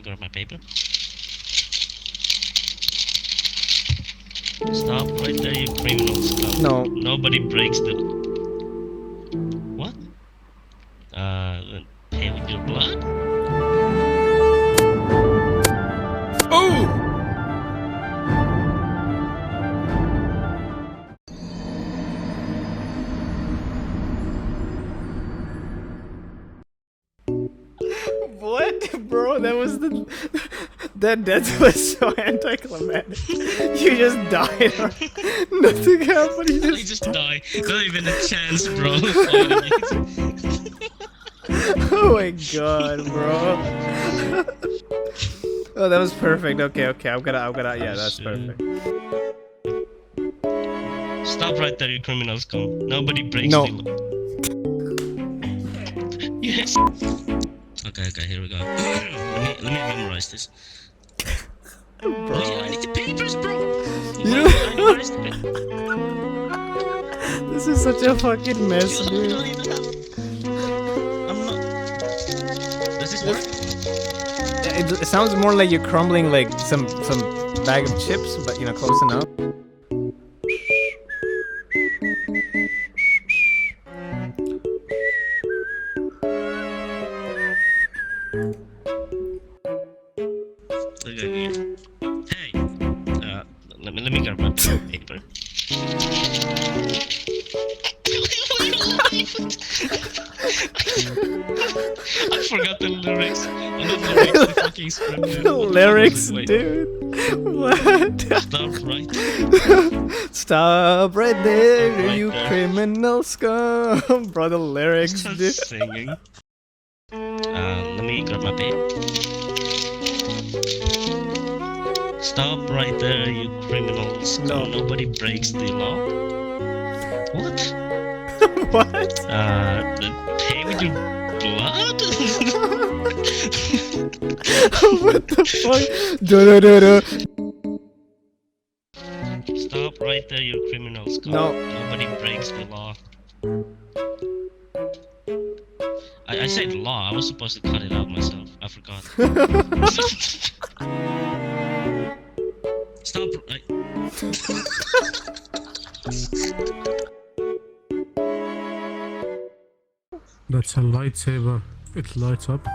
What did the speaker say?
me grab my paper. Stop right there, you criminals. No. Nobody breaks the... What? Pay with your blood? Oh! What? Bro, that was the... That death was so anticlimactic. You just died. Nothing happened. You just die. Not even a chance, bro. Oh my god, bro. Oh, that was perfect. Okay, I'm gonna, yeah, that's perfect. Stop right there, you criminals, come. Nobody breaks the law. Yes! Okay, here we go. let me memorize this. Bro. I need the papers, bro! This is such a fucking mess, dude. I'm not... Does this work? It sounds more like you're crumbling like some bag of chips, but you know, close enough. Okay. Hey, let me grab my paper. I forgot the lyrics. And the lyrics, the fucking script. The lyrics, dude. What? Stop right. Stop right there, Stop right you there. criminal scum. Bro, the lyrics, Start dude. singing. Let me grab my paper. Stop right there, you criminals. No. Nobody breaks the law. What? What? Pay with your blood? What the fuck? Da-da-da-da. Stop right there, you criminals. No. Nobody breaks the law. I said law, I was supposed to cut it out myself. I forgot. Stop right. That's a lightsaber. It lights up.